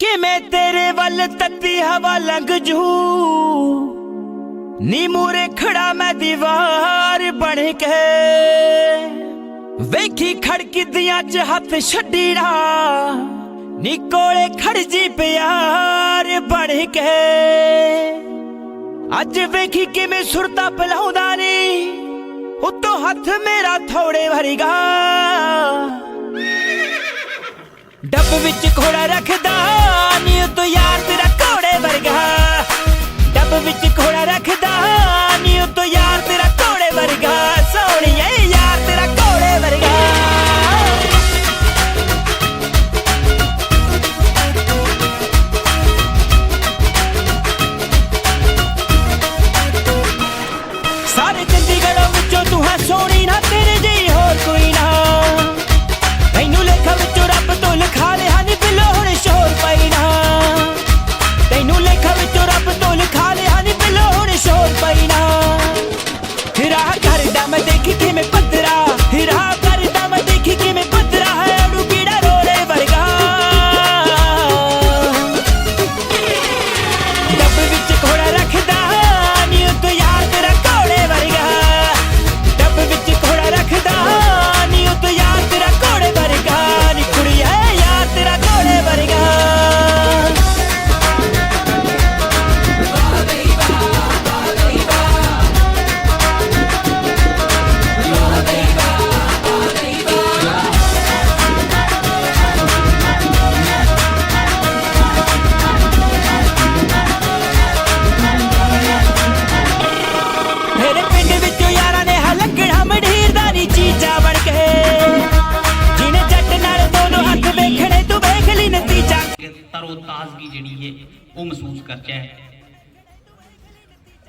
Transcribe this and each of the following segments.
कि मैं तेरे वल तत्ती हवा लंघ जू नी मूरे खड़ा मैं दीवार बन के वेखी खड़की दिया च हथ छड्डीड़ा नी कोले खड़ जी प्यार बन के अज वेखी किवें सुरता पिलाउंदा नी उत्तों हथ मेरा थोड़े भरीगा डब विच घोड़ा रखदा नी तो यार तेरा घोड़े वर्गा डब विच घोड़ा रखदा नी तो यार तेरा घोड़े वर्गा सोहणिए यार तेरा घोड़े वर्गा सारे चंडीगढ़ों विचों तू है सोहणी ना तेरे जेही होर कोई ना तैनू लेखा विचों रब तो लिखा लिया नी बिलो हुण शोर पैना तैनू लेखा विचों रब तो लिखा लिया नी बिलो हुण शोर पैना हिरा करदा मैं देखी किवें पत्थरा हिरा करदा मैं देखी किवें पत्थरा है अड़ू कीड़ा रोड़े वर्गा डब विच घोड़ा रखदा नी तो यार तेरा घोड़े वर्गा डब विच घोड़ा रखदा नी तो यार तेरा घोड़े वर्गा नी कुड़िया यार तेरा घोड़े वर्गा मेरे पिंड विचों यारां ने हलकड़ा मढ़ीरदा नी चीजा बन के जिन्हें जट नाल दोनों हथ वेखणे तू वेख ली नतीजा तरो ताजगी जिहड़ी है वो महसूस करचै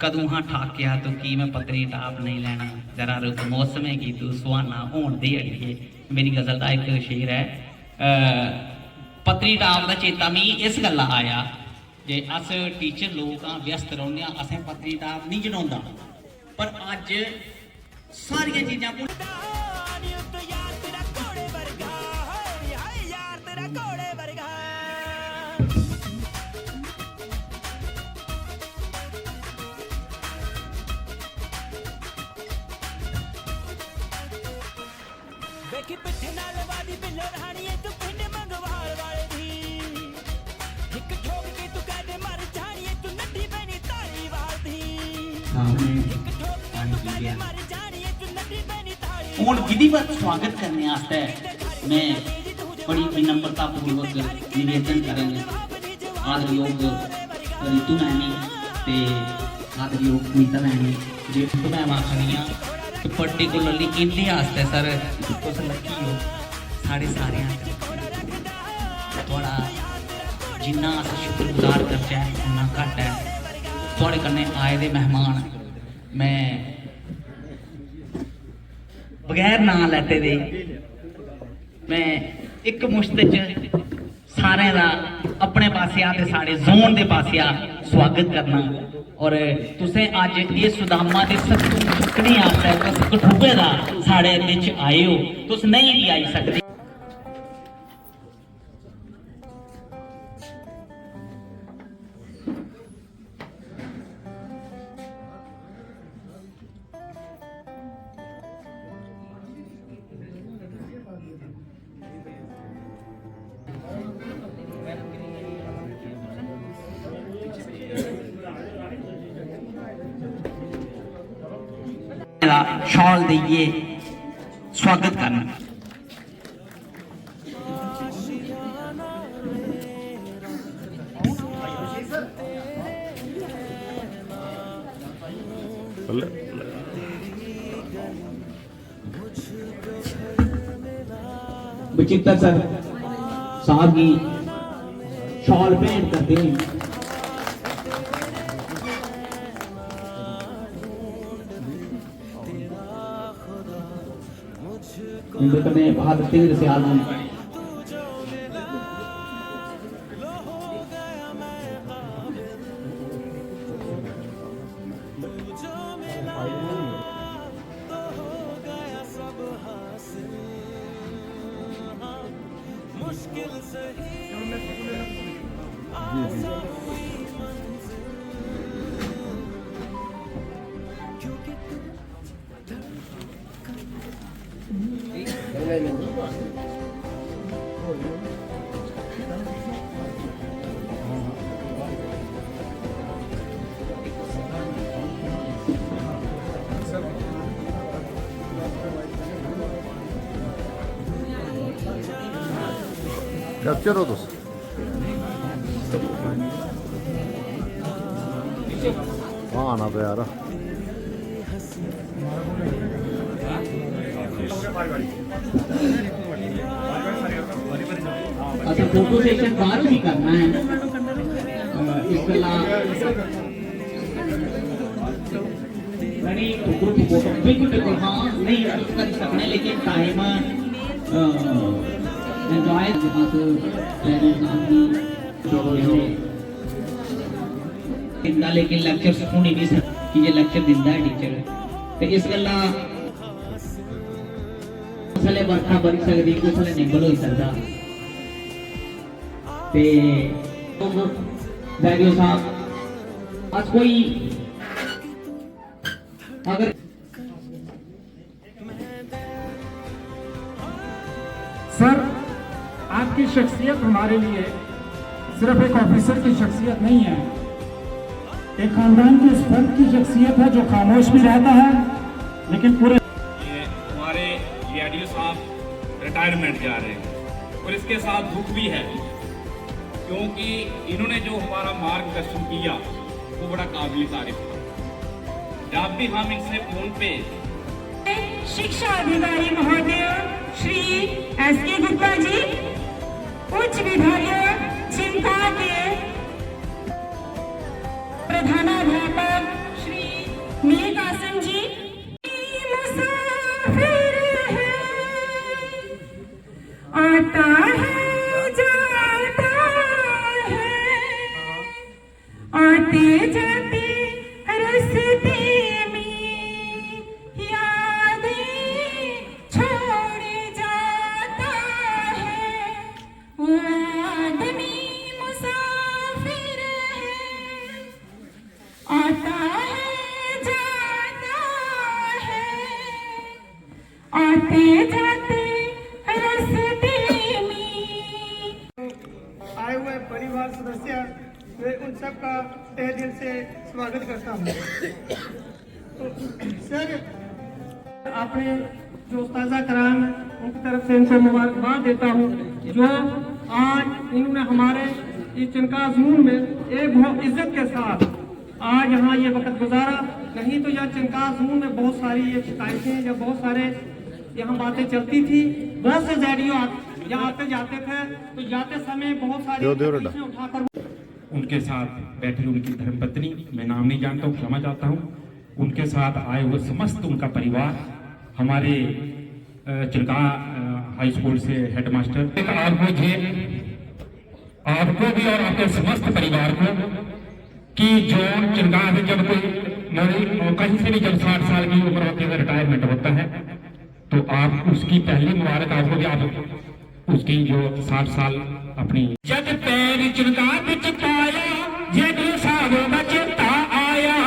कदों हाँ ठाकिया तो की मैं पत्नीटाप नहीं लेना जरा रुत मौसमे की तू सुहाना होण दे अड़िए मेरी गजल का एक शेर है पत्नीटाप का चेता मी इस गल्ला आया जे अस टीचर लोग हाँ व्यस्त रौह्ने आं असें पत्नीटाप नहीं जनाउंदा पर अज सारियां चीज़ां वेखी पिट्ठे नाल वादी बिल्लो रहानी है तू पिंड मंगवाल वाले दी हिक ठोक के तू कहदे मर जानी है तू नड्डी पैनी ताली वाल दी हिक ठोक के तू कहदे मर जानी है तू नड्डी पैनी ताली हूँ विधिवत स्वागत करने आस्ते मैं बड़ी विनम्रता पूर्वक निवेदन करेंगे आदरयोग रितु मैनी ते आदरयोग नीता मैनी जे मैम आखनियां पर्टिकुलरली इंदे आस्ते सर तुस लकी हो साढ़े सारे थोड़ा जिन्ना अस शुक्रगुजार करचै उन्ना घट्ट है थोड़े कन्नै आए दे मेहमान मैं बगैर नां लैते दे मैं एक मुश्त च सारे दा अपने पासिया ते साढ़े जोन दे पासिया स्वागत करना और तुसें अज ये सुदामा के सुखने आस्ते कठुए का साढ़े बिच आए हो तुस नहीं भी आई सकते शॉल दइए स्वागत करना बचित्तर सर साहब की शॉल भेंट करते हैं इनके बहादुर सिंह सियाल मुश्किल सही कैप्चर हो तुस वहाँ आना तो यार अच्छा फोटो सेशन बाहर भी करना है इस गला नहीं ग्रुप फोटो बिल्कुल बिल्कुल हाँ नहीं कर सकते लेकिन टाइम एंजॉय जहाँ तो दिंदा लेकिन लेक्चर सुन ही नहीं सकता कि ये लेक्चर दिंदा है टीचर तो इस गल्ला कुसले बरखा बरी सकती कुसले निंबल हो सकता ते जैदियो साहब आज कोई अगर सर आपकी शख्सियत हमारे लिए सिर्फ एक ऑफिसर की शख्सियत नहीं है, एक खानदान के उस फर्द की शख्सियत है जो खामोश भी रहता है लेकिन पूरे ये हमारे एडीओ साहब रिटायरमेंट जा रहे हैं और इसके साथ दुख भी है क्योंकि इन्होंने जो हमारा मार्गदर्शन किया वो बड़ा काबिल तारीफ था। जब भी हम इनसे फोन पे शिक्षा अधिकारी महोदय श्री एस.के. गुप्ता जी, उच्च विभागीय चिंता के प्रधानाध्यापक श्री मीर कासिम जी, मुसाफिर है, आता है जाता है, आते जाते रस्ते में यादें छोड़ जाता है, वो आदमी मुसाफिर है, आता है जाता है, आते जाते रस्ते में। आए हुए परिवार सदस्य मैं उन सब का तहे दिल से स्वागत करता हूँ। तो सर आपने जो ताज़ा कराम उनकी तरफ से इनसे मुबारकबाद देता हूँ जो आज इन्होंने हमारे इस चनकाज़मून में एक बहुत इज्जत के साथ आज यहाँ ये वक्त गुजारा, नहीं तो यह चनकाज़मून में बहुत सारी ये शिकायतें या बहुत सारे यहाँ बातें चलती थी। बहुत से जैडियो यहाँ आते जाते थे तो जाते समय बहुत सारी चीजें उठाकर उनके साथ बैठी उनकी धर्मपत्नी, मैं नाम नहीं जानता हूँ, क्षमा चाहता हूँ, उनके साथ आए हुए समस्त उनका परिवार, हमारे चिल्का हाई स्कूल से हेडमास्टर, आपको भी और आपके समस्त परिवार को कि जो चिल्का में जब कोई कहीं से भी जब 60 साल की उम्र होती है रिटायरमेंट होता है तो आप उसकी पहली मुबारक आपको भी आप उसकी जो 60 साल अपनी जब पैर चिल्का बिच पाया जब साल बचता आया,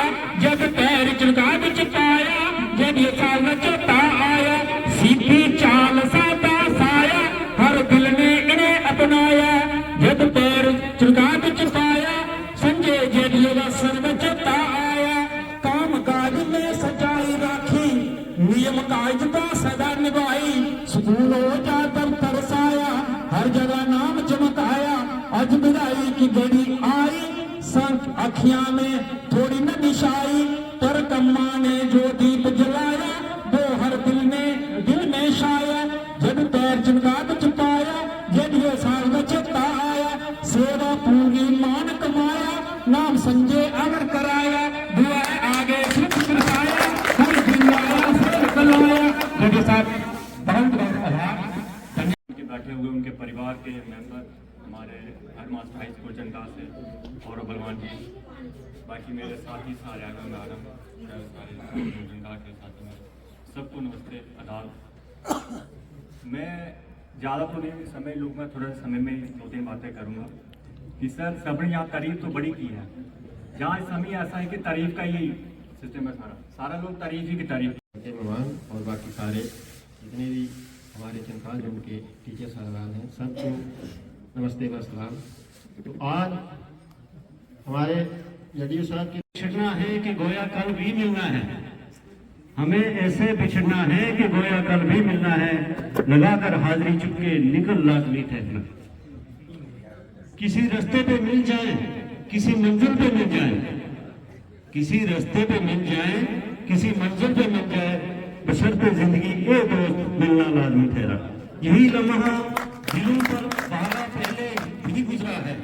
जब पैर चिल्का बिच पाया जब साल बचता आया, सीधी चाल सादा साया हर दिल ने इन्हें अपनाया, जब पैर चिल्का बिच पाया संजय जेडियो का सर बचता आया, काम काज में सच्चाई राखी नियम कायदा सदा निभाई, स्कूल हो जा दफ्तर साया हर जगह नाम चमकाया, अज विदाई की घड़ी आई संत अखियां में थोड़ी न दिशाई, पर कम्मा ने जो दीप जलाया वो हर दिल में छाया, जब पैर चिमका बिच पाया जब ये साल बचता आया, सेवा पूरी मान कमाया नाम संजय अमर कराया, दुआ आगे सुख बरसाया हर दुनिया से कलाया। जब साहब बहुत बहुत आभार। बैठे हुए उनके परिवार के मेंबर हमारे हेडमास्टर हाई स्कूल चंदा से और बलवान जी, बाकी मेरे साथी सारे आगम आगम सारे चंदा के साथी में सबको नमस्ते आदाब। मैं ज़्यादा तो नहीं समय लूँगा, थोड़ा समय में 2-3 बातें करूँगा। कि सर सबने यहाँ तारीफ तो बड़ी की है, जहाँ समय ऐसा है कि तारीफ का ही सिस्टम है, सारा लोग तारीफ ही की तारीफ। मेहमान और बाकी सारे जितने भी हमारे चंद्रकांत जोन के टीचर साहबान हैं सबको नमस्ते व सलाम। तो आज हमारे जदयू साहब की बिछड़ना है कि गोया कल भी मिलना है, हमें ऐसे बिछड़ना है कि गोया कल भी मिलना है, लगाकर हाजिरी चुपके निकल लाजमी ठहरना। किसी रास्ते पे मिल जाए, किसी मंजिल पे मिल जाए, किसी रास्ते पे मिल जाए, किसी मंजिल पे मिल जाए, बशर्ते जिंदगी ए दोस्त मिलना लाजमी ठहरा। यही लम्हा दिलों पर पारा पहले भी गुजरा है,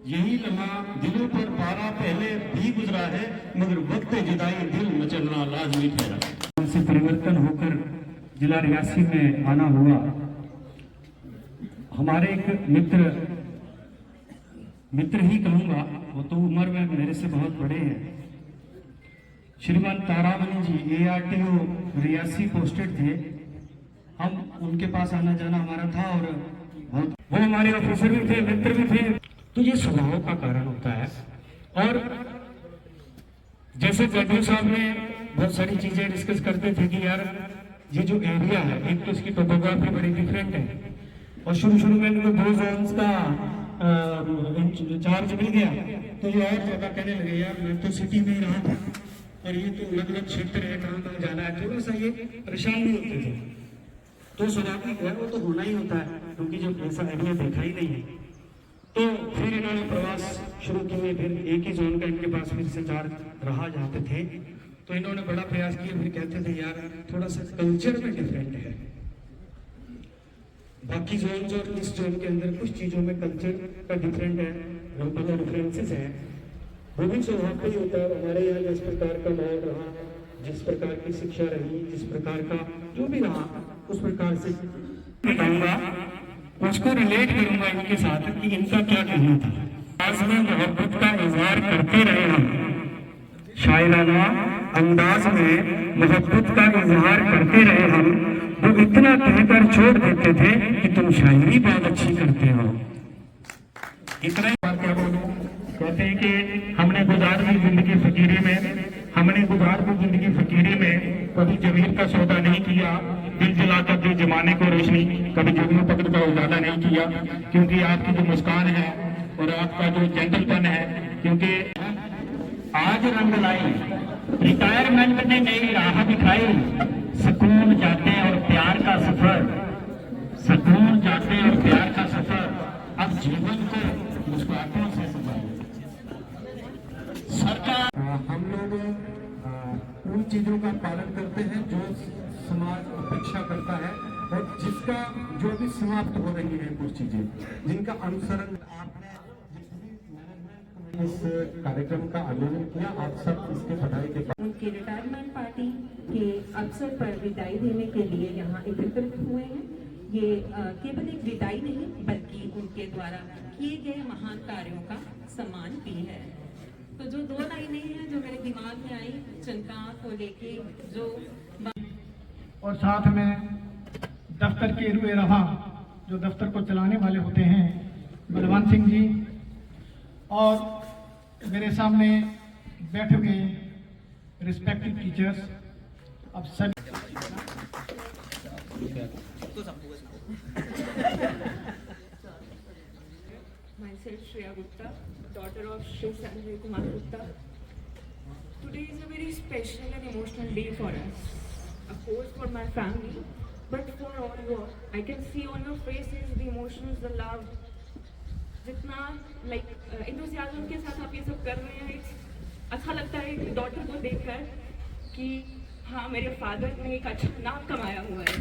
यही लम्हा दिलों पर पारा पहले भी गुजरा है, मगर वक्त जुदाई दिल मचलना लाजमी ठहरा। से परिवर्तन होकर जिला रियासी में आना हुआ। हमारे एक मित्र ही कहूँगा, वो तो उम्र में मेरे से बहुत बड़े हैं, श्रीमान तारामणि जी ARTO रियासी पोस्टेड थे। हम उनके पास आना जाना हमारा था और बहुत वो हमारे ऑफिसर भी थे, मित्र भी थे। तो ये स्वभाव का कारण होता है। और जैसे जदयू साहब ने बहुत सारी चीजें डिस्कस करते थे कि यार ये जो एरिया है, एक तो इसकी टोपोग्राफी बड़ी डिफरेंट है, और शुरू में इनको 2 जोन्स का चार्ज मिल गया तो ये और ज्यादा कहने लगे यार मैं तो सिटी में ही रहा था और ये तो अलग अलग क्षेत्र है, कहाँ जाना है, थोड़ा सा ये परेशान नहीं होते थे। तो स्वाभाविक है, वो तो होना ही होता है क्योंकि जब ऐसा एरिया देखा ही नहीं है। तो फिर इन्होंने प्रवास शुरू किए, फिर एक ही जोन का इनके पास फिर से चार्ज रहा जाते थे, तो इन्होंने बड़ा प्रयास किया। फिर कहते थे यार थोड़ा सा कल्चर में डिफरेंट है, बाकी जोन और इस जोन के अंदर कुछ चीजों में कल्चर का डिफरेंट है, बहुत डिफरेंसेस हैं, वो भी स्वभाव का ही होता है। हमारे यहाँ जिस प्रकार का माहौल रहा, जिस प्रकार की शिक्षा रही, जिस प्रकार का जो भी रहा, उस प्रकार से बताऊंगा, उसको रिलेट करूंगा इनके साथ कि इनका क्या कहना था। आज में मोहब्बत का इजहार करते रहे हम, शायराना अंदाज में मोहब्बत का इजहार करते रहे हम, वो इतना कहकर छोड़ देते थे कि तुम शायरी बहुत अच्छी करते हो। इतना ही बात क्या बोलूं, कहते हैं कि हमने गुजार दी जिंदगी फकीरी में, हमने गुजार दी जिंदगी फकीरी में, कभी जमीर का सौदा नहीं किया, दिल जलाकर दिल जमाने को रोशनी, कभी जुगनू पकड़ का उजाला नहीं किया, क्योंकि आपकी जो मुस्कान है और आपका जो जेंटलपन है, क्योंकि आज रंग लाई रिटायरमेंट ने नई राह दिखाई, सुकून जाते और प्यार का सफर, सुकून जाते और प्यार का सफर, अब जीवन को मुस्कुराहटों से सजाए। सरकार हम लोग उन चीजों का पालन करते हैं जो समाज अपेक्षा करता है और जिसका जो भी समाप्त हो रही है कुछ चीजें जिनका अनुसरण आपने इस कार्यक्रम का आयोजन किया, आप सब इसके बधाई के बाद उनकी रिटायरमेंट पार्टी के अवसर पर विदाई देने के लिए यहाँ एकत्रित हुए हैं। ये केवल एक विदाई नहीं बल्कि उनके द्वारा किए गए महान कार्यों का सम्मान भी है। तो जो 2 लाइनें हैं जो मेरे दिमाग में आई चंद्रकांत को लेके, जो और साथ में दफ्तर के रुए रहा जो दफ्तर को चलाने वाले होते हैं बलवंत सिंह जी, और मेरे सामने बैठे हुए रिस्पेक्टेड टीचर्स, अब सब Myself Shreya Gupta, daughter of Shri Sanjay Kumar Gupta. Today is a very special and emotional day for us. Of course for my family, but for all you. I can see on your faces the emotions, the love. जितना enthusiasm के साथ आप ये सब कर रहे हैं, अच्छा लगता है डॉटर को देखकर कि हाँ मेरे फादर ने एक अच्छा नाम कमाया हुआ है।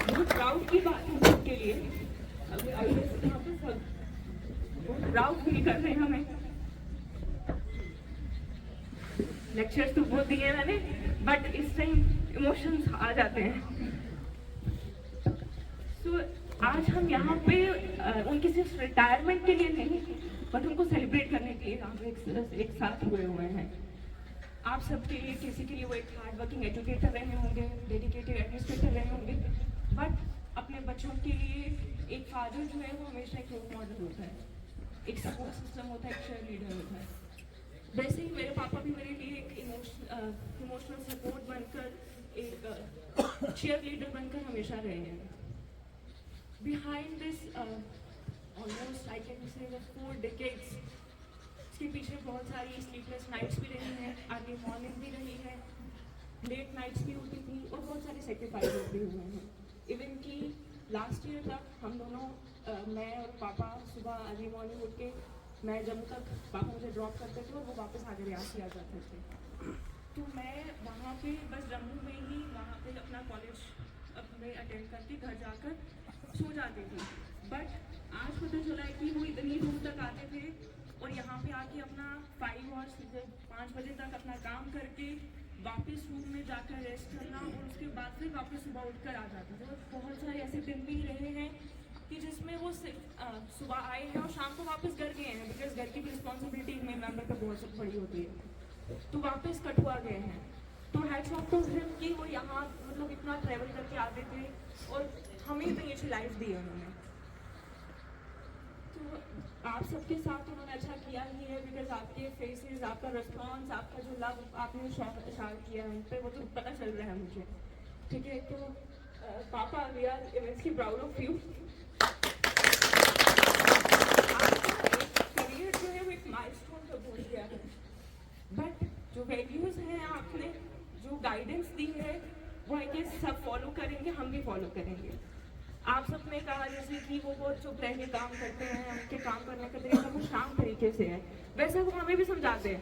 बहुत प्राउड की बात है सबके लिए। बहुत प्राउड फील कर रहे हैं हमें। लेक्चर्स तो बहुत दिए मैंने, बट इस टाइम इमोशंस आ जाते हैं। So, आज हम यहाँ पे उनकी सिर्फ रिटायरमेंट के लिए नहीं बट उनको सेलिब्रेट करने के लिए हम एक साथ हुए हुए हैं। आप सबके किसी के लिए वो एक हार्ड वर्किंग एजुकेटर रहे होंगे, डेडिकेटेड एडमिनिस्ट्रेटर रहे होंगे, बट अपने बच्चों के लिए एक फादर जो है वो हमेशा एक रोल मॉडल होता है, एक सपोर्ट सिस्टम होता है, एक शेयर लीडर होता है। वैसे ही मेरे पापा भी मेरे लिए एक इमोशनल सपोर्ट बनकर, एक cheer leader बनकर हमेशा रहे हैं। Behind this almost I can say the 4 decades, इसके पीछे बहुत सारी sleepless nights भी रही हैं, early morning भी रही है, late nights भी होती थी और बहुत सारे sacrifices भी हुए हैं। Even कि last year तक हम दोनों मैं और पापा सुबह early morning उठ के मैं जम्मू तक पापा मुझे ड्रॉप करते थे और वो वापस आगे रियासी आ जाते थे। तो मैं वहाँ पे बस जम्मू में ही वहाँ पे अपना कॉलेज अपने अटेंड करके घर जाकर सो जाती थी। बट आज पता चला है कि वो इतनी दूर तक आते थे और यहाँ पे आके अपना 5 बजे तक अपना काम करके वापस रूम में जाकर रेस्ट करना और उसके बाद फिर वापस सुबह उठकर आ जाते थे। और बहुत सारे ऐसे दिन भी रहे हैं कि जिसमें वो सिर्फ सुबह आए हैं और शाम को वापस घर गए हैं, बिकॉज घर की भी रिस्पॉन्सिबिलिटी मेन मेंबर पर बहुत बड़ी होती है, तो वापस कठुआ गए हैं। तो हैट्स ऑफ टू हिम कि वो यहाँ मतलब इतना ट्रैवल करके आते थे और हमें इतनी अच्छी लाइफ दी है उन्होंने। तो आप सबके साथ उन्होंने अच्छा किया ही है, बिकॉज आपके फेसेस, आपका रिस्पॉन्स, आपका जो लव आपने शार किया है उन पर, वो तो पता चल रहा है मुझे। ठीक है, तो पापा we are immensely proud of you. Career जो है वो एक माइलस्टोन पर पहुंच गया है, बट जो वैल्यूज हैं आपने जो गाइडेंस दी है वो आई गेस सब फॉलो करेंगे, हम भी फॉलो करेंगे। आप सब ने कहा जैसे कि वो बहुत चुप रह के काम करते हैं, उनके काम करने का तरीका वो शांत तरीके से है, वैसे वो हमें भी समझाते हैं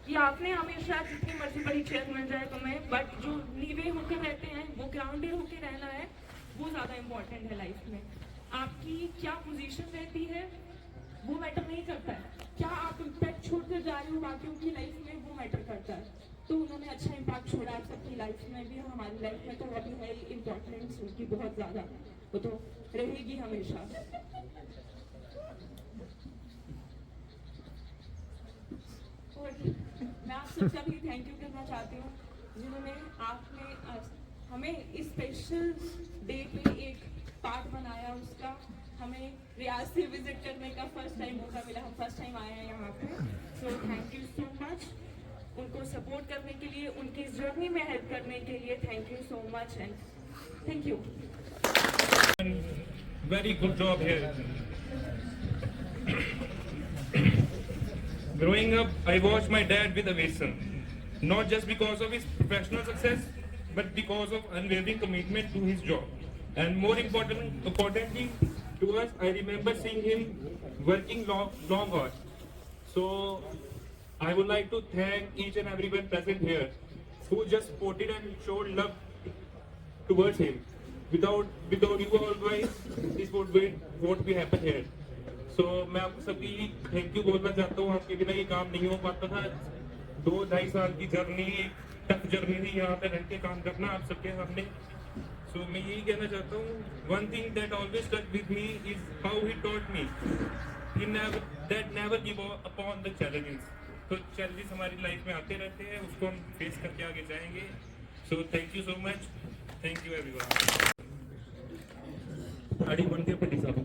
कि आपने हमेशा जितनी मर्जी बड़ी चेयर मिल जाए तुम्हें, बट जो नीवे होकर रहते हैं वो ग्राउंडेड होकर रहना है, वो ज़्यादा इम्पोर्टेंट है लाइफ में। आपकी क्या पोजीशन रहती है वो मैटर नहीं करता है, क्या आप इम्पैक्ट छोड़कर जा रहे हो बाकियों की लाइफ में वो मैटर करता है। तो उन्होंने अच्छा इम्पैक्ट छोड़ा आप सबकी लाइफ में भी, हमारी लाइफ में तो अभी है इम्पोर्टेंस उनकी बहुत ज़्यादा, वो तो रहेगी हमेशा। और मैं आप सबका भी थैंक यू करना चाहती हूँ जिन्होंने आपने हमें इस स्पेशल डे पे एक पार्ट बनाया, उसका हमें रियासी विजिट करने का फर्स्ट टाइम मौका मिला, हम फर्स्ट टाइम आए हैं यहाँ पे। So thank you so much, उनको सपोर्ट करने के लिए, उनकी इस जर्नी में हेल्प करने के लिए thank you so much and thank you. Very good job here. Growing up, I watched my dad with aversion, not just because of his professional success, but because of unwavering commitment to his job. And more importantly, to us, I remember seeing him working long hours. So I would like to thank each and everyone present here who just supported and showed love towards him. Without you all guys, this won't be happen here. So मैं आपको सभी thank you बोलना चाहता हूँ, आपके बिना ये काम नहीं हो पाता था। 2-2.5 साल की जर्नी, टफ जर्नी थी यहाँ पे रह के काम करना आप सबके सामने। So मैं यही कहना चाहता हूँ, one thing that always stuck with me is how he taught me that never give up upon the challenges. तो challenges हमारी लाइफ में आते रहते हैं, उसको हम फेस करके आगे जाएंगे। So thank you so much, thank you everyone. आड़ी बनते पट्टी साहब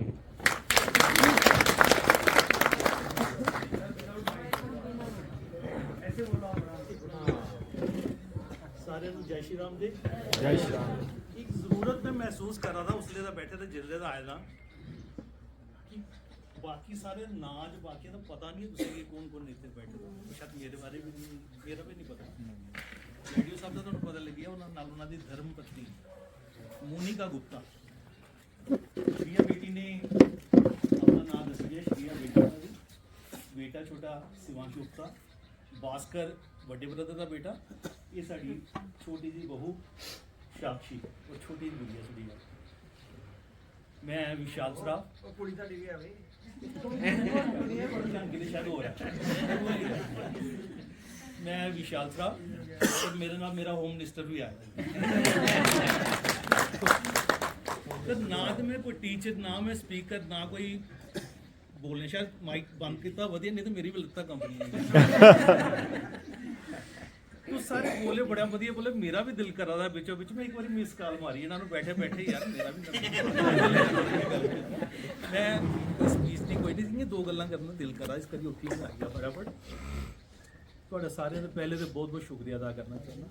सारे जय श्री राम जी। जय श्री राम। एक जरूरत में महसूस कर रहा था उसलिए तो बैठे थे जिले का आए था कि बाकी सारे नाज बाकी तो पता नहीं है दूसरे कौन कौन नेता बैठे थे, शायद मेरे बारे में मेरा भी नहीं पता। रेडियो साहब का तो पता लग गया उन्होंने दी धर्मपत्नी मोनिका गुप्ता श्रिया बेटी ने अपना नाम दस दिया, श्रिया बेटा छोटा शिवांश गुप्ता, भास्कर बड़े ब्रदर का बेटा, ये साड़ी छोटी जी बहू साक्षी और छोटी जी गुड़िया सुड़िया। मैं विशाल सराफ शायद हो रहा है, मैं विशाल सराफ और मेरे नाम मेरा होम मिनिस्टर भी आया। तो ना तो मैं कोई टीचर, ना मैं स्पीकर, ना कोई बोलने, शायद माइक बंद किया वधिया, नहीं तो मेरी भी लगता कंपनी है। ਤੂੰ ਸਾਰੇ ਬੋਲੇ ਬੜਾ ਵਧੀਆ ਬੋਲੇ, ਮੇਰਾ ਵੀ ਦਿਲ ਕਰਾ ਦਾ ਵਿੱਚੋਂ ਵਿੱਚ ਮੈਂ ਇੱਕ ਵਾਰੀ ਮਿਸ ਕਾਲ ਮਾਰੀ ਇਹਨਾਂ ਨੂੰ ਬੈਠੇ ਬੈਠੇ, ਯਾਰ ਮੇਰਾ ਵੀ ਮੈਂ ਸਪੀਚ ਨਹੀਂ ਕੋਈ ਨਹੀਂ, ਦੋ ਗੱਲਾਂ ਕਰਨ ਦਾ ਦਿਲ ਕਰਾ, ਇਸ ਕਰਕੇ ਉੱਠੀ ਆ ਗਿਆ ਫਟਾਫਟ। ਤੁਹਾਡਾ ਸਾਰਿਆਂ ਦਾ ਪਹਿਲੇ ਤਾਂ ਬਹੁਤ ਬਹੁਤ ਸ਼ੁਕਰੀਆ ਅਦਾ ਕਰਨਾ ਚਾਹੁੰਦਾ।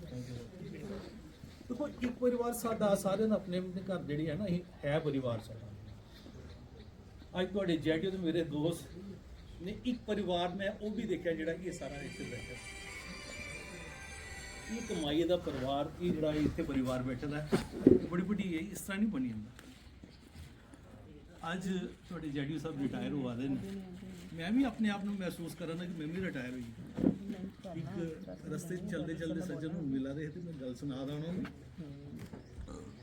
ਦੇਖੋ ਇੱਕ ਪਰਿਵਾਰ ਸਾਡਾ, ਸਾਰਿਆਂ ਦਾ ਆਪਣੇ ਆਪਣੇ ਘਰ ਜਿਹੜੀ ਹੈ ਨਾ, ਇਹ ਹੈ ਪਰਿਵਾਰ ਸਾਡਾ। ਅੱਜ ਤੁਹਾਡੇ ਜੈਡੀਓ ਤੇ ਮੇਰੇ ਦੋਸਤ ਨੇ ਇੱਕ ਪਰਿਵਾਰ, ਮੈਂ ਉਹ ਵੀ ਦੇਖਿਆ ਜਿਹੜਾ ਕਿ ਇਹ ਸਾਰਾ ਇੱਥੇ ਬੈਠਾ, ਇਹ ਕਮਾਈ ਦਾ ਪਰਿਵਾਰ, ਇਹ ਜਿਹੜਾ ਇੱਥੇ ਪਰਿਵਾਰ ਬੈਠਾ ਹੈ ਬੜੀ ਵੱਡੀ ਹੈ, ਇਸ ਤਰ੍ਹਾਂ ਨਹੀਂ ਬਣੀ ਹੁੰਦਾ। ਅੱਜ ਤੁਹਾਡੇ ਜੈਡੀਓ ਸਾਹਿਬ ਰਿਟਾਇਰ ਹੋ ਆਦੇ ਨੇ, ਮੈਂ ਵੀ ਆਪਣੇ ਆਪ ਨੂੰ ਮਹਿਸੂਸ ਕਰਾਂਗਾ ਕਿ ਮੈਂ ਵੀ ਰਿਟਾਇਰ ਹੋਈ। ਇੱਕ ਰਸਤੇ ਚਲਦੇ ਚਲਦੇ ਸੱਜਣ ਨੂੰ ਮਿਲਾ ਰਹੇ ਤੇ ਮੈਂ ਗੱਲ ਸੁਣਾ ਦਾ ਉਹਨਾਂ ਨੂੰ,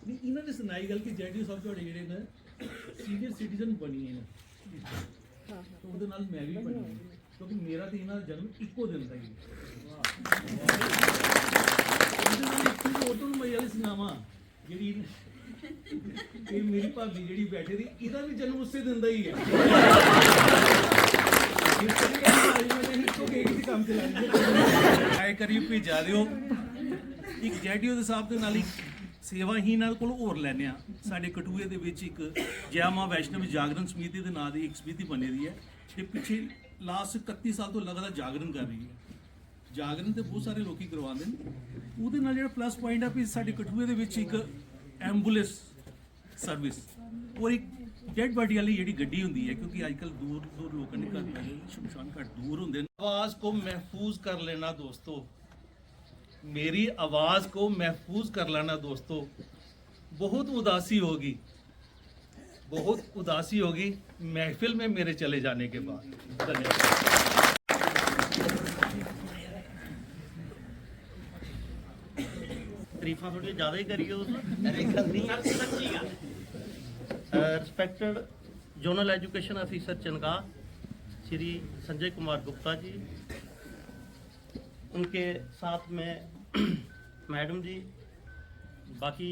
ਨਹੀਂ ਇਹਨਾਂ ਨੇ ਸੁਣਾਈ ਗੱਲ ਕਿ ਜੈਡੀਓ ਸਾਹਿਬ ਤੁਹਾਡੇ ਜਿਹੜੇ ਨੇ ਸੀਨੀਅਰ ਸਿਟੀਜ਼ਨ ਬਣੀ ਹੈ, ਉਹਦੇ ਨਾਲ ਮੈਂ ਵੀ ਬਣੀ, ਕਿਉਂਕਿ ਮੇਰਾ ਤੇ ਇਹਨਾਂ ਦਾ ਜਨਮ ਇੱਕੋ ਦਿਨ ਦਾ ਹੀ ਮੈਂ ਇਹ ਸੁਣਾਵਾਂ, ਜਿਹੜੀ ਇਹ ਮੇਰੀ ਭਾਬੀ ਜਿਹੜੀ ਬੈਠੇ ਦੀ, ਇਹਦਾ ਵੀ ਜਨਮ ਉਸੇ ਦਿਨ ਦਾ ਹੀ ਹੈ। ਕੰਮ ਚਲਾਏ ਕਰੀ ਭੇਜਾ ਦਿਓ। ਇੱਕ ਜੈਡੀਓ ਦੇ ਸਾਹਿਬ ਦੇ ਨਾਲ ਇੱਕ ਸੇਵਾ ਹੀ ਨਾਲ ਕੋਲ ਹੋਰ ਲੈਣੇ ਆ। ਸਾਡੇ ਕਟੂਏ ਦੇ ਵਿੱਚ ਇੱਕ ਜੈ ਮਾਂ ਵੈਸ਼ਨਵ ਜਾਗਰਣ ਸਮਿਤੀ ਦੇ ਨਾਂ ਦੀ ਇੱਕ ਸਮਿਤੀ ਬਣੀ ਦੀ ਹੈ, ਤੇ ਪਿੱਛੇ ਲਾਸਟ 31 ਸਾਲ ਤੋਂ ਲਗਾਤਾਰ ਜਾਗਰਣ ਕਰ ਰਹੀ ਹੈ। ਜਾਗਰਣ ਤੇ ਬਹੁਤ ਸਾਰੇ ਲੋਕੀ ਕਰਵਾਉਂਦੇ ਨੇ, ਉਹਦੇ ਨਾਲ ਜਿਹੜਾ ਪਲੱਸ ਪੁਆਇੰਟ ਆ ਵੀ ਸਾਡੇ ਕਟੂਏ ਦੇ ਵਿੱਚ ਇੱਕ ਐਂਬੂਲੈਂਸ ਸਰਵਿਸ ਔਰ ਇੱਕ ਡੈਡ ਬਾਡੀ ਵਾਲੀ ਜਿਹੜੀ ਗੱਡੀ ਹੁੰਦੀ ਹੈ, ਕਿਉਂਕਿ ਅੱਜ ਕੱਲ੍ਹ ਦੂਰ ਦੂਰ ਲੋਕਾਂ ਦੇ ਘਰ ਸ਼ਮਸ਼ਾਨ ਘਾਟ दूर होंगे। आवाज़ को महफूज कर लेना दोस्तों, मेरी आवाज़ को महफूज कर लेना दोस्तों। बहुत उदासी होगी, बहुत उदासी होगी महफिल में मेरे चले जाने के बाद। धन्यवाद। तारीफा थोड़ी ज़्यादा ही करिए respected zonal education officer Chanka Shri Sanjay Kumar Gupta ji, उनके साथ में मैडम जी, बाकी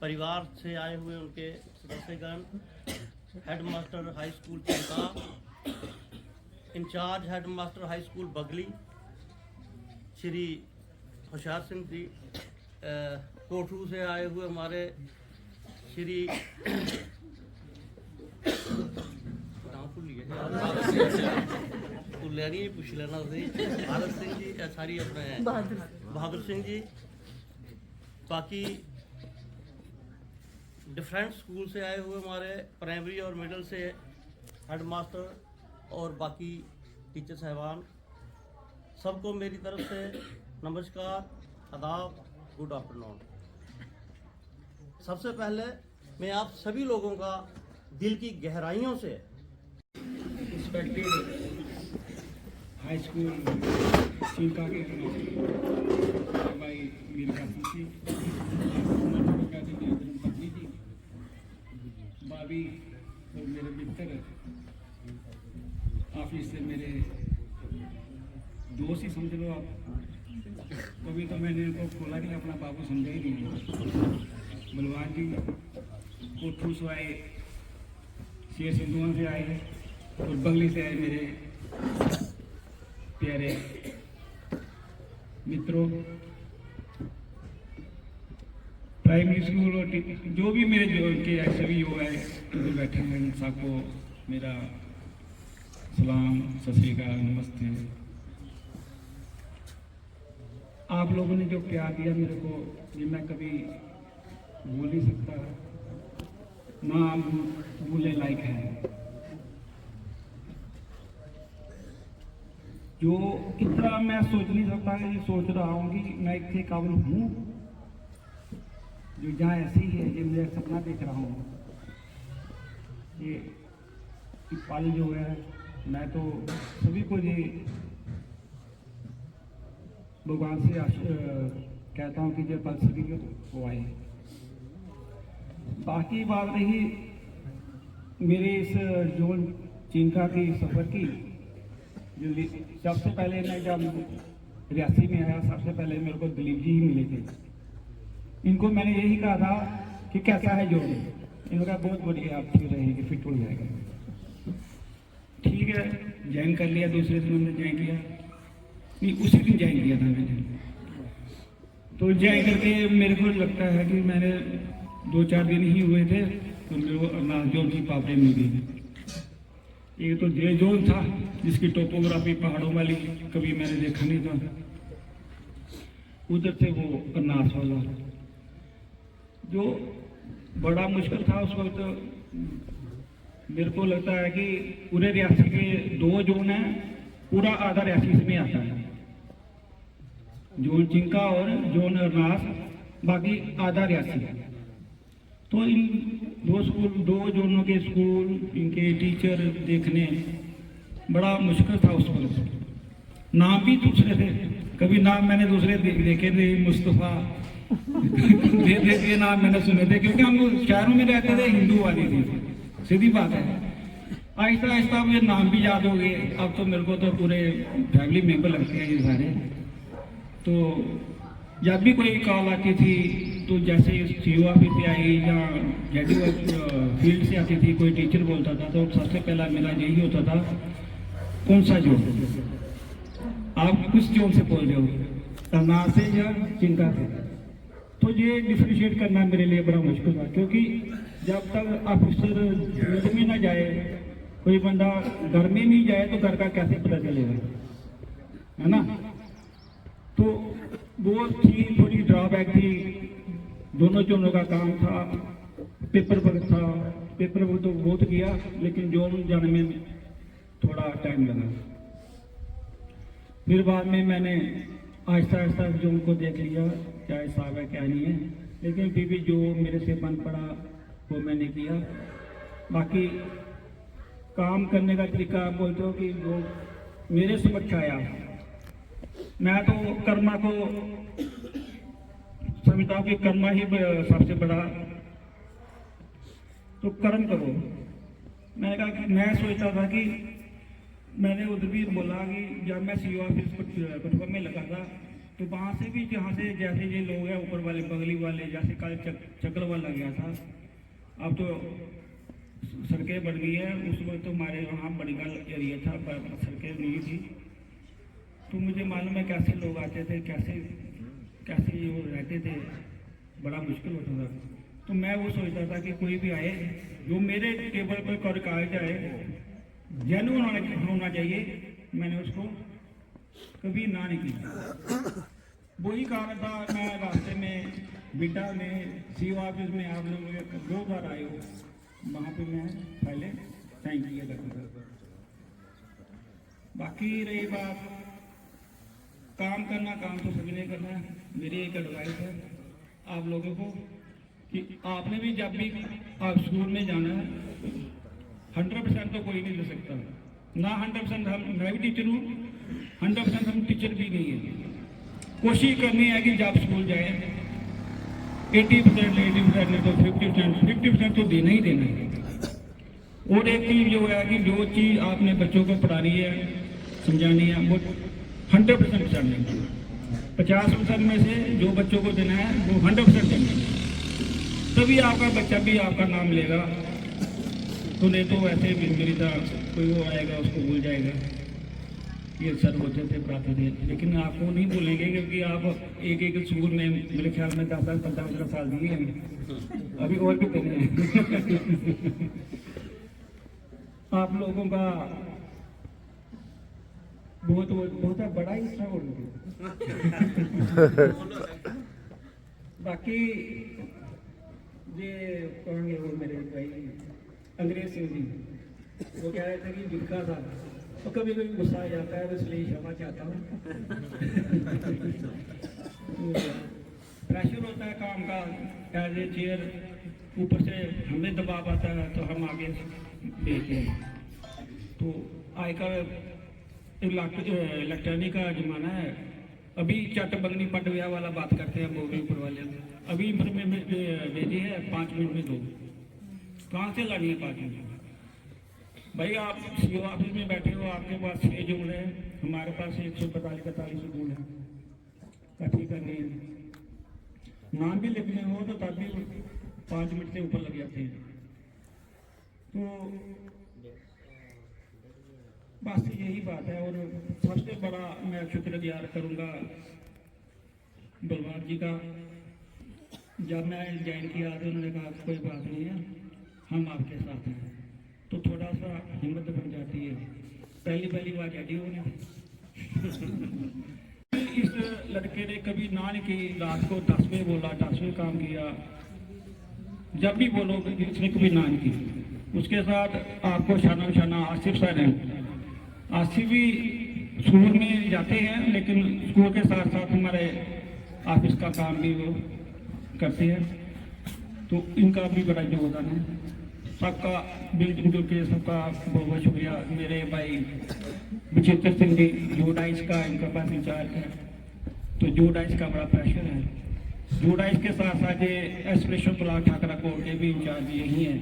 परिवार से आए हुए उनके सदस्यगण, headmaster high school Chanka, in-charge headmaster high school Bagli Shri Hoshiyar Singh ji, कोठरू से आए हुए हमारे श्री पूछ लेना भारत सिंह जी, सारी अपने बहादुर सिंह जी, बाकी डिफरेंट स्कूल से आए हुए हमारे प्राइमरी और मिडिल से हेडमास्टर और बाकी टीचर साहबान, सबको मेरी तरफ से नमस्कार, आदाब, गुड आफ्टरनून। सबसे पहले मैं आप सभी लोगों का दिल की गहराइयों से रिस्पेक्टेड हाई स्कूल चिंका के भाई मीरा जी, पत्नी जी, भाभी और मेरे मित्र, ऑफिस से मेरे दोस्त ही समझ लो आप। कभी तो मैंने इनको खोला नहीं, अपना बाबू समझा ही नहीं। बलवान जी कोठू से आए, शेर सिंधुआ से आए हैं और बंगली से आए मेरे प्यारे मित्रों, प्राइमरी स्कूल और जो भी मेरे जो के सभी जो है इधर बैठे हैं, सबको मेरा सलाम, सत श्री अकाल, नमस्ते। आप लोगों ने जो प्यार दिया मेरे को, ये मैं कभी भूल नहीं सकता, ना भूलने लायक है। जो इतना मैं सोच नहीं सकता, ये सोच रहा हूँ कि मैं इतने काबिल हूँ, जो जहाँ ऐसी है, ये मेरा सपना देख रहा हूँ। ये पल जो है, मैं तो सभी को ये भगवान से कहता हूँ कि जो पल सभी को आए। बाकी बात रही मेरे इस जोन चिंका की सफ़र की, जो सबसे पहले मैं जब रियासी में आया, सबसे पहले मेरे को दिलीप जी ही मिले थे। इनको मैंने यही कहा था कि कैसा है जोन, इन्होंने कहा बहुत बढ़िया, आप ठीक रहेंगे, फिट हो जाएगा। ठीक है, ज्वाइन कर लिया, दूसरे दिन मैंने ज्वाइन किया, नहीं उसी दिन ज्वाइन किया था मैंने। तो जाए करके मेरे को लगता है कि मैंने 2-4 दिन ही हुए थे तो मेरे को अरनास जोन की पापड़ी मिल गई। एक तो जे जोन था जिसकी टोपोग्राफी पहाड़ों वाली कभी मैंने देखा नहीं था, उधर से वो अरनास वाला। जो बड़ा मुश्किल था उस वक्त मेरे को लगता है कि पूरे रियासी के 2 जोन हैं, पूरा आधा रियासी इसमें आता है, जोन चिंका और जोन अरनास, बाकी आधा रियासी। तो इन 2 जोनों के स्कूल, इनके टीचर देखने बड़ा मुश्किल था उस वक्त। नाम भी दूसरे थे, कभी नाम मैंने दूसरे देखे थे, मुस्तफ़ा ये नाम मैंने सुने थे, क्योंकि हम शहरों में रहते थे, हिंदू वाली थी, सीधी बात है। आहिस्ता आहिस्ता मुझे नाम भी याद हो गए। अब तो मेरे को तो पूरे फैमिली मेंबर लगते हैं ये सारे। तो जब भी कोई कॉल आती थी तो जैसे सीओ ऑफिस से आई या जेडी फील्ड से आती थी, कोई टीचर बोलता था तो सबसे पहला मेरा यही होता था, कौन सा जोन, आप किस जोन से बोल रहे हो, अरनास से या चिंका से। तो ये डिफ्रेंशिएट करना मेरे लिए बड़ा मुश्किल था, क्योंकि जब तक ऑफिसर फील्ड में ना जाए, कोई बंदा घर में नहीं जाए तो घर का कैसे पता चलेगा, है ना। तो वो थी, थोड़ी ड्रॉबैक थी। दोनों जोनों का काम था, पेपर वर्क था, पेपर वर्क तो बहुत किया, लेकिन जोन जाने में थोड़ा टाइम लगा। फिर बाद में मैंने आहिस्ता आहिस्ता जोन को देख लिया, क्या हिसाब है क्या नहीं है, लेकिन फिर भी जो मेरे से बन पड़ा वो मैंने किया। बाकी काम करने का तरीका आप बोलते हो कि जो मेरे समझ आया, मैं तो कर्मा को समझता हूँ कि कर्मा ही सबसे बड़ा, तो कर्म करो। मैंने कहा कि मैं सोचता था कि मैंने उधर भी बोला कि जब मैं सीओ ऑफिस कठुआ में लगा था तो वहाँ से भी, जहाँ से जैसे ये लोग हैं ऊपर वाले बगली वाले, जैसे कल चक्र वाला गया था, अब तो सड़कें बढ़ गई है, उस वक्त तो हमारे वहाँ बड़ीगल एरिया था, सड़कें नहीं थी। तो मुझे मालूम है कैसे लोग आते थे, कैसे ये रहते थे, बड़ा मुश्किल होता था। तो मैं वो सोचता था कि कोई भी आए, जो मेरे टेबल पर कर आ जाए, जेन्युइन होना चाहिए, मैंने उसको कभी ना नहीं किया। वही कारण था, मैं रास्ते में बिटा में सीओ ऑफिस में आप लोग 2 बार आए हो, वहाँ पे मैं पहले थैंक किया करता था। बाकी रही बात काम करना, काम तो सभी ने करना है। मेरी एक एडवाइस है आप लोगों को कि आपने भी जब भी आप स्कूल में जाना है, 100% तो कोई नहीं ले सकता ना, 100% मैं भी टीचर हूँ, 100% हम टीचर भी नहीं है। कोशिश करनी है कि जब स्कूल जाए 80% नहीं तो 50% तो देना ही देना है। और एक चीज़ जो है कि जो चीज़ आपने बच्चों को पढ़ानी है, समझानी है, वो 100% करनी है। 50% में से जो बच्चों को देना है वो 100% देना है, तभी आपका बच्चा भी आपका नाम लेगा। तो नहीं तो वैसे मेरी तरह कोई वो आएगा उसको भूल जाएगा, ये सर होते थे पढ़ाते थे, लेकिन आपको नहीं भूलेंगे, क्योंकि आप एक स्कूल में मेरे ख्याल में 10-15 साल दिए हैं, अभी और भी देने हैं। आप लोगों का बहुत बड़ा हिस्सा हो बाकी ये कहेंगे वो मेरे भाई अंग्रेज सिंह जी, वो कह रहे थे कि जिनका था तो कभी कभी गुस्सा आ जाता है, तो इसलिए क्षमा चाहता हूँ। प्रेशर होता है काम का, एज ए चेयर, ऊपर से हमें दबाव आता है तो हम आगे देखते हैं। तो आजकल इलेक्ट्रॉनिक का जमाना है, अभी चट बगनी पट व्या वाला बात करते हैं वो भी ऊपर वाले, अभी इंफॉर्मेशन भेजी है 5 मिनट में दो, कहाँ से लानी है 5 मिनट? भाई आप सीओ ऑफिस में बैठे हो, आपके पास 6 जोड़ है, हमारे पास 145-45 जोड़ है, कथी करनी है, नाम भी लिखने हो तो तब भी 5 मिनट से ऊपर लग जाते हैं। तो बस यही बात है। और सबसे बड़ा मैं शुक्रगुजार करूँगा बलवान जी का। जब मैं ज्वाइन किया तो उन्होंने कहा कोई बात नहीं है, हम आपके साथ हैं, तो थोड़ा सा हिम्मत बन जाती है। पहली बार रेडियो ने इस लड़के ने कभी ना नहीं की, रात को 10 बजे बोला, 10 बजे काम किया, जब भी बोलो इसने कभी ना नहीं की। उसके साथ आपको शाना आसिफ सर हैं, आसिफ भी स्कूल में जाते हैं लेकिन स्कूल के साथ साथ हमारे ऑफिस का काम भी वो करते हैं, तो इनका भी बड़ा योगदान है। सबका मिलजुल के सबका बहुत बहुत शुक्रिया। मेरे भाई विचित्र सिंह जी जो डाइस का इनका पास इंचार्ज है, तो जो डाइस का बड़ा प्रेशर है। जो डाइस के साथ साथ ये एस्पिरेशन ब्लॉक ठाकरा कोर्ट के भी इंचार्ज यही हैं।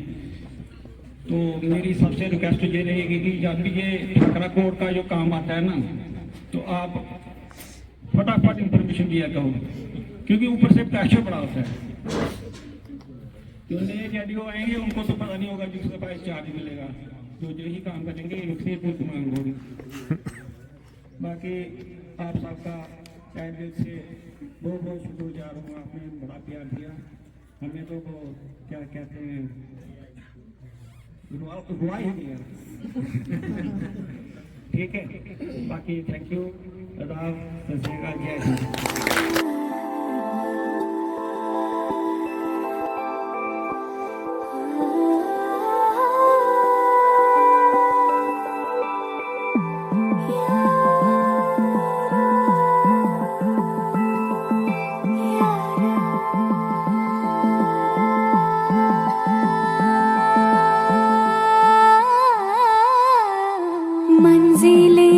तो मेरी सबसे रिक्वेस्ट ये रहेगी कि जब भी ये ठाकरा कोर्ट का जो काम आता है ना, तो आप फटाफट इंफॉर्मेशन दिया करो, क्योंकि ऊपर से प्रेशर बड़ा होता है। जो नए रेडियो आएंगे उनको तो पता नहीं होगा जिसके पास चार्ज मिलेगा, जो ही काम करेंगे इनसे कुछ मांग होगी। बाकी आप सबका तहे दिल से बहुत बहुत शुक्रगुजार हूँ, आपने बड़ा प्यार दिया हमें, तो वो क्या कहते हैं रुआ ही दिया। ठीक है, बाकी थैंक यू, आदाब, सत श्री अकाल, जय हिंद। मंजिलें